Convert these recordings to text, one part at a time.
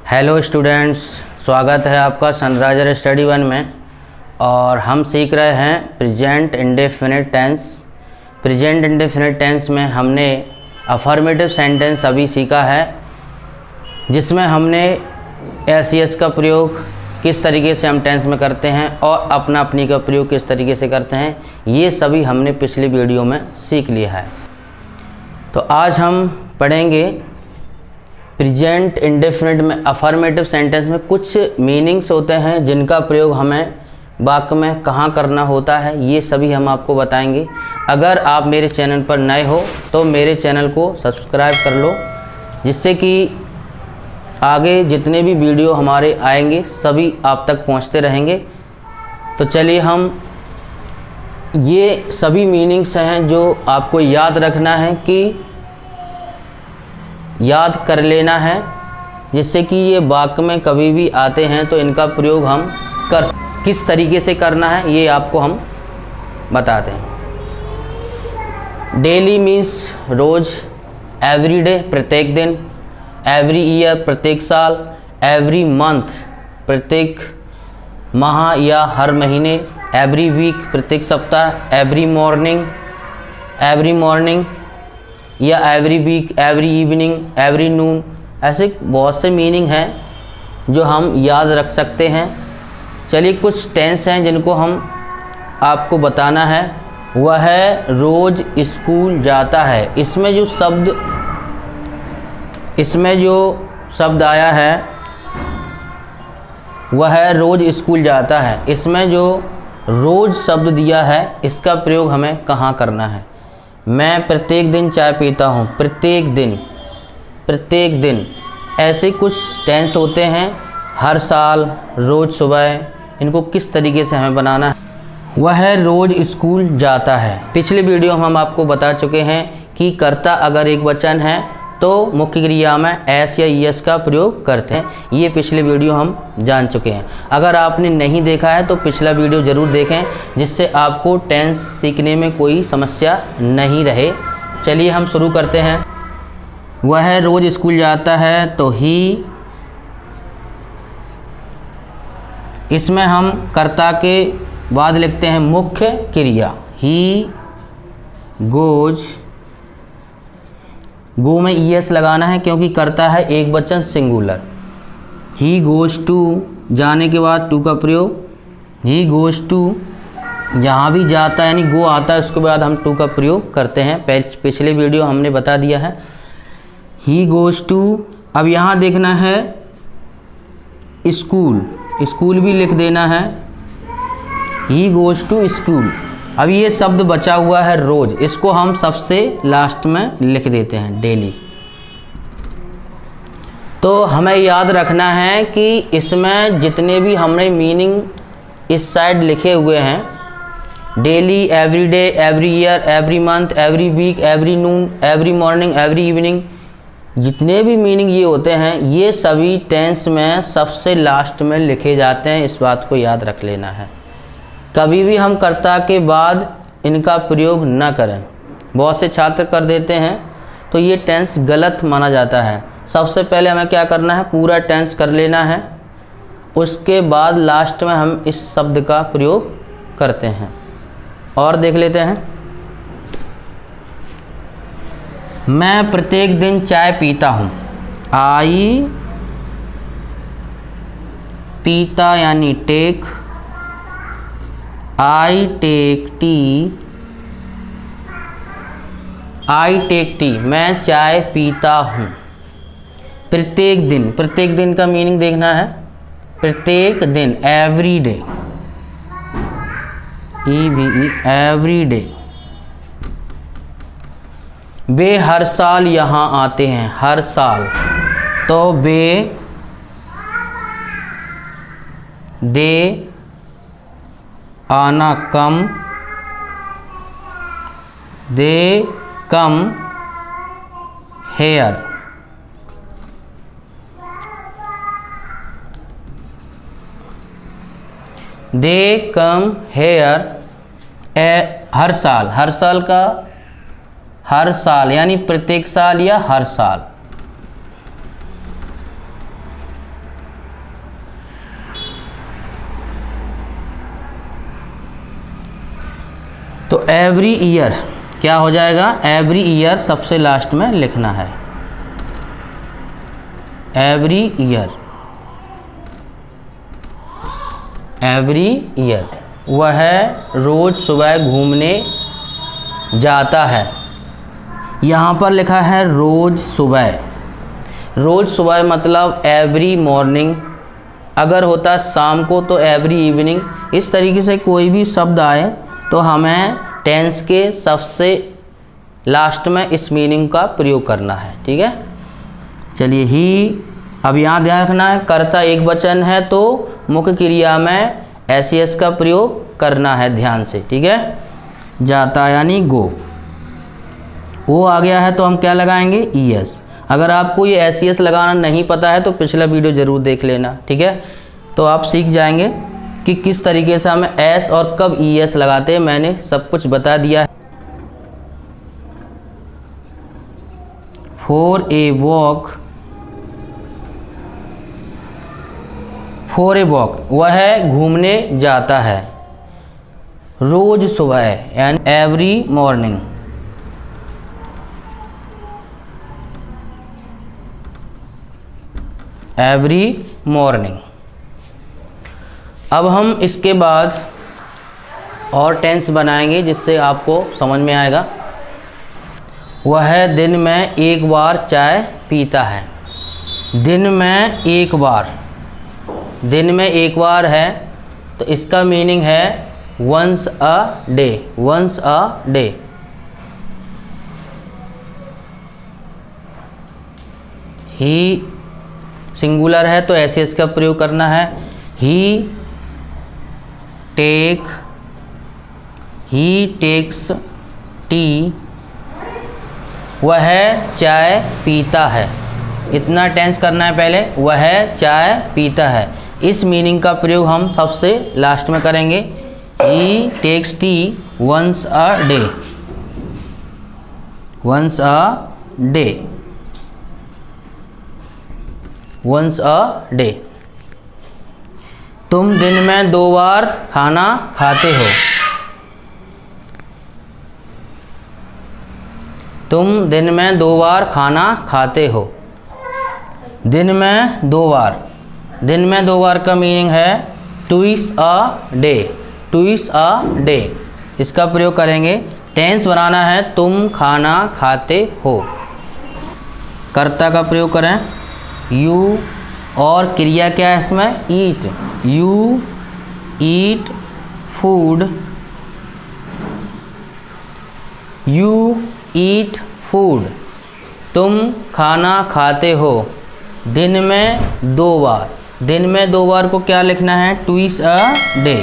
Hello students, स्वागत है आपका सनराइजर स्टडी वन में। और हम सीख रहे हैं present indefinite tense. Present indefinite tense में हमने अफर्मेटिव सेंटेंस अभी सीखा है, जिसमें हमने एस यस का प्रयोग किस तरीके से हम टेंस में करते हैं और अपना अपनी का प्रयोग किस तरीके से करते हैं, ये सभी हमने पिछली वीडियो में सीख लिया है। तो आज हम पढ़ेंगे प्रेजेंट इंडेफिनिट में अफर्मेटिव सेंटेंस में कुछ मीनिंग्स होते हैं जिनका प्रयोग हमें वाक्य में कहाँ करना होता है, ये सभी हम आपको बताएंगे। अगर आप मेरे चैनल पर नए हो तो मेरे चैनल को सब्सक्राइब कर लो, जिससे कि आगे जितने भी वीडियो हमारे आएंगे सभी आप तक पहुंचते रहेंगे। तो चलिए, हम ये सभी मीनिंग्स हैं जो आपको याद रखना है, कि याद कर लेना है, जिससे कि ये वाक्य में कभी भी आते हैं तो इनका प्रयोग हम किस तरीके से करना है ये आपको हम बताते हैं। डेली मीन्स रोज़, एवरीडे प्रत्येक दिन, एवरी ईयर प्रत्येक साल, एवरी मंथ प्रत्येक माह या हर महीने, एवरी वीक प्रत्येक सप्ताह, एवरी मॉर्निंग या every week, every evening, every noon. ऐसे बहुत से मीनिंग हैं जो हम याद रख सकते हैं। चलिए, कुछ टेंस हैं जिनको हम आपको बताना है। वह है रोज़ स्कूल जाता है। इसमें जो शब्द आया है वह है रोज़ स्कूल जाता है। इसमें जो रोज़ शब्द दिया है इसका प्रयोग हमें कहाँ करना है। मैं प्रत्येक दिन चाय पीता हूँ, प्रत्येक दिन। ऐसे कुछ टेंस होते हैं, हर साल, रोज़ सुबह, इनको किस तरीके से हमें बनाना है। वह है रोज़ स्कूल जाता है। पिछले वीडियो में हम आपको बता चुके हैं कि कर्ता अगर एक वचन है तो मुख्य क्रिया में एस या ईएस का प्रयोग करते हैं। ये पिछले वीडियो हम जान चुके हैं। अगर आपने नहीं देखा है तो पिछला वीडियो ज़रूर देखें, जिससे आपको टेंस सीखने में कोई समस्या नहीं रहे। चलिए, हम शुरू करते हैं। वह रोज़ स्कूल जाता है तो ही, इसमें हम कर्ता के बाद लिखते हैं मुख्य क्रिया। ही गोज, गो में ईएस लगाना है क्योंकि कर्ता है एक वचन सिंगुलर। ही गोज टू, जाने के बाद टू का प्रयोग। ही गोज टू, यहाँ भी जाता है यानी गो आता है, उसके बाद हम टू का प्रयोग करते हैं। पिछले वीडियो हमने बता दिया है। ही गोज टू, अब यहाँ देखना है स्कूल भी लिख देना है। He goes to school. अब ये शब्द बचा हुआ है रोज़, इसको हम सबसे लास्ट में लिख देते हैं डेली। तो हमें याद रखना है कि इसमें जितने भी हमने मीनिंग इस साइड लिखे हुए हैं, daily, everyday, every year, every month, every week, every noon, every morning, every evening, जितने भी मीनिंग ये होते हैं ये सभी टेंस में सबसे लास्ट में लिखे जाते हैं। इस बात को याद रख लेना है। कभी भी हम कर्ता के बाद इनका प्रयोग न करें। बहुत से छात्र कर देते हैं तो ये टेंस गलत माना जाता है। सबसे पहले हमें क्या करना है, पूरा टेंस कर लेना है, उसके बाद लास्ट में हम इस शब्द का प्रयोग करते हैं। और देख लेते हैं। मैं प्रत्येक दिन चाय पीता हूँ। आई, पीता यानी टेक, आई टेक टी, मैं चाय पीता हूँ। प्रत्येक दिन का मीनिंग देखना है। प्रत्येक दिन, एवरी डे, एवरी डे। वे हर साल यहाँ आते हैं, हर साल, तो दे आना, कम, दे come here. They come here, हर साल का हर साल यानी प्रत्येक साल या हर साल। तो एवरी ईयर क्या हो जाएगा, एवरी ईयर सबसे लास्ट में लिखना है, एवरी ईयर, एवरी ईयर। वह रोज़ सुबह घूमने जाता है, यहाँ पर लिखा है रोज़ सुबह। रोज़ सुबह मतलब एवरी मॉर्निंग, अगर होता शाम को तो एवरी इवनिंग। इस तरीके से कोई भी शब्द आए तो हमें टेंस के सबसे लास्ट में इस मीनिंग का प्रयोग करना है, ठीक है। चलिए ही, अब यहाँ ध्यान रखना है, कर्ता एक वचन है तो मुख्य क्रिया में एस का प्रयोग करना है ध्यान से, ठीक है। जाता यानी गो, वो आ गया है तो हम क्या लगाएंगे, ES। अगर आपको ये एस लगाना नहीं पता है तो पिछला वीडियो ज़रूर देख लेना, ठीक है। तो आप सीख जाएंगे कि किस तरीके से हमें एस और कब ES लगाते हैं, मैंने सब कुछ बता दिया है। For a walk, for a walk वह घूमने जाता है रोज सुबह and every morning. Every morning. अब हम इसके बाद और टेंस बनाएंगे जिससे आपको समझ में आएगा। वह दिन में एक बार चाय पीता है। दिन में एक बार, दिन में एक बार है तो इसका मीनिंग है once a day, once a day. He singular है तो ऐसे इसका प्रयोग करना है। ही टेक्स टी, वह चाय पीता है। इतना टेंस करना है पहले, वह चाय पीता है। इस मीनिंग का प्रयोग हम सबसे लास्ट में करेंगे। He takes tea once a day, once a day, once a day. तुम दिन में 2 बार खाना खाते हो। तुम दिन में 2 बार खाना खाते हो। दिन में 2 बार, दिन में 2 बार का मीनिंग है twice a day, twice a day. इसका प्रयोग करेंगे। टेंस बनाना है तुम खाना खाते हो। कर्ता का प्रयोग करें यू, और क्रिया क्या है इसमें, eat. You eat food, you eat food. तुम खाना खाते हो दिन में 2 बार। दिन में 2 बार को क्या लिखना है, twice a day,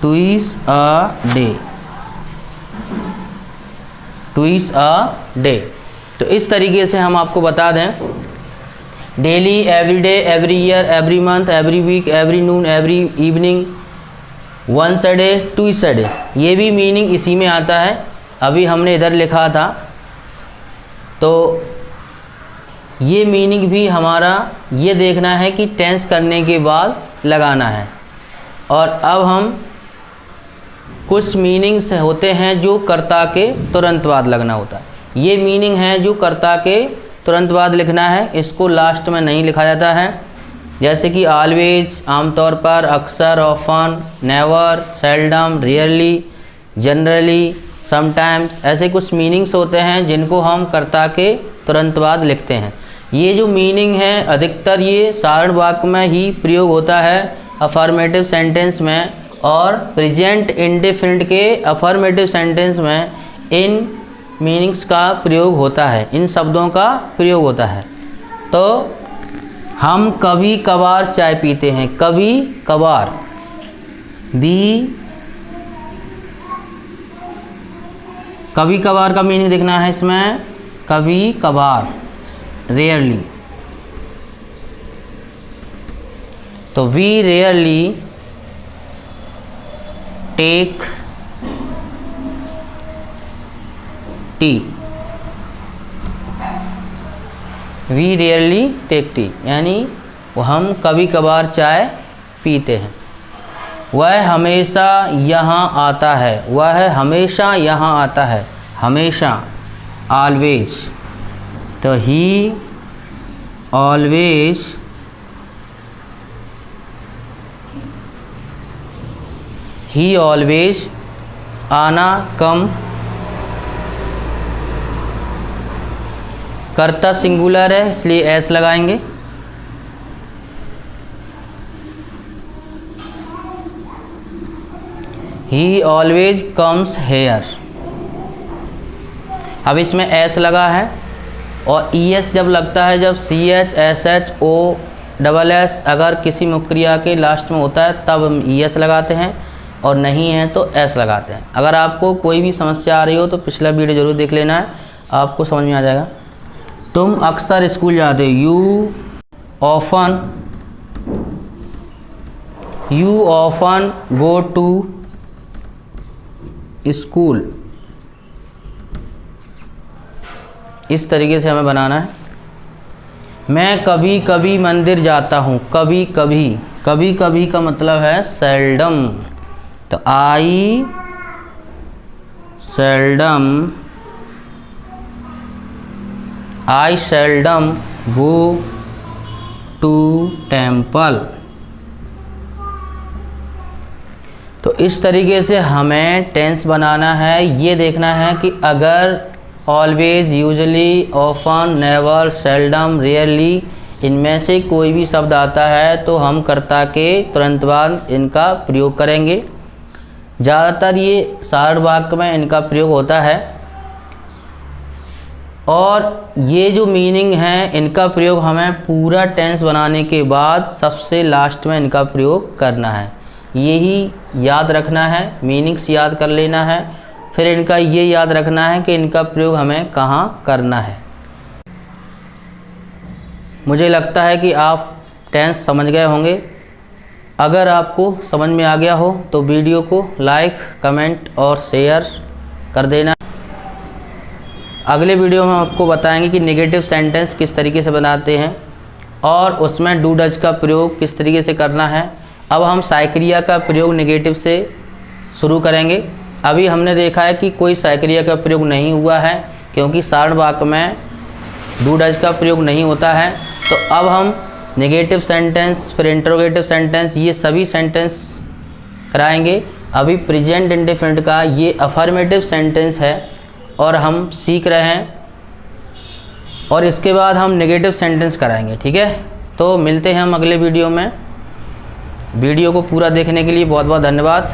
twice a day, twice a day. तो इस तरीके से हम आपको बता दें, daily, every day, every year, every month, every week, every noon, every evening, once a day, twice a day, ये भी मीनिंग इसी में आता है। अभी हमने इधर लिखा था तो ये मीनिंग भी हमारा ये देखना है कि टेंस करने के बाद लगाना है। और अब हम कुछ मीनिंग्स होते हैं जो कर्ता के तुरंत बाद लगना होता है। ये मीनिंग है जो कर्ता के तुरंत बाद लिखना है, इसको लास्ट में नहीं लिखा जाता है। जैसे कि ऑलवेज, आमतौर पर, अक्सर, often, never, seldom, rarely, generally, sometimes, ऐसे कुछ मीनिंग्स होते हैं जिनको हम कर्ता के तुरंत बाद लिखते हैं। ये जो मीनिंग है अधिकतर ये साधारण वाक्य में ही प्रयोग होता है, अफर्मेटिव सेंटेंस में, और प्रेजेंट इंडेफिनिट के अफर्मेटिव सेंटेंस में इन मीनिंग्स का प्रयोग होता है, इन शब्दों का प्रयोग होता है। तो हम कभी कभार चाय पीते हैं, कभी कभार, कभी कभार का मीनिंग देखना है इसमें, कभी कभार, रेयरली। तो we rarely take tea, we rarely take tea, यानी हम कभी कभार चाय पीते हैं। वह हमेशा यहाँ आता है, वह हमेशा यहाँ आता है, हमेशा, ऑलवेज। तो ही ऑलवेज आना, कम, कर्ता सिंगुलर है इसलिए एस लगाएंगे। ही ऑलवेज कम्स हेयर। अब इसमें एस लगा है और ई एस जब लगता है, जब C H S H O double S अगर किसी मुख्य क्रिया के लास्ट में होता है तब हम ई एस लगाते हैं, और नहीं है तो एस लगाते हैं। अगर आपको कोई भी समस्या आ रही हो तो पिछला वीडियो ज़रूर देख लेना है, आपको समझ में आ जाएगा। तुम अक्सर स्कूल जाते हो, you often go to school. इस तरीके से हमें बनाना है। मैं कभी कभी मंदिर जाता हूँ, कभी कभी, कभी कभी का मतलब है सेल्डम। तो आई सेल्डम गो टू टेम्पल। तो इस तरीके से हमें टेंस बनाना है। ये देखना है कि अगर always, usually, often, never, seldom, rarely इनमें से कोई भी शब्द आता है तो हम कर्ता के तुरंत बाद इनका प्रयोग करेंगे। ज़्यादातर ये सारण वाक्य में इनका प्रयोग होता है, और ये जो मीनिंग है इनका प्रयोग हमें पूरा टेंस बनाने के बाद सबसे लास्ट में इनका प्रयोग करना है। यही याद रखना है, मीनिंग्स याद कर लेना है, फिर इनका ये याद रखना है कि इनका प्रयोग हमें कहाँ करना है। मुझे लगता है कि आप टेंस समझ गए होंगे। अगर आपको समझ में आ गया हो तो वीडियो को लाइक, कमेंट और शेयर कर देना। अगले वीडियो में आपको बताएंगे कि नेगेटिव सेंटेंस किस तरीके से बनाते हैं और उसमें डू डज का प्रयोग किस तरीके से करना है। अब हम साइक्रिया का प्रयोग नेगेटिव से शुरू करेंगे। अभी हमने देखा है कि कोई साइक्रिया का प्रयोग नहीं हुआ है क्योंकि सारण वाक्य में डू डज का प्रयोग नहीं होता है। तो अब हम नेगेटिव सेंटेंस, फिर इंटरोगेटिव सेंटेंस, ये सभी सेंटेंस कराएंगे। अभी प्रेजेंट इंडेफिनिट का ये अफर्मेटिव सेंटेंस है और हम सीख रहे हैं, और इसके बाद हम नेगेटिव सेंटेंस कराएंगे। ठीक है, तो मिलते हैं हम अगले वीडियो में। वीडियो को पूरा देखने के लिए बहुत बहुत धन्यवाद।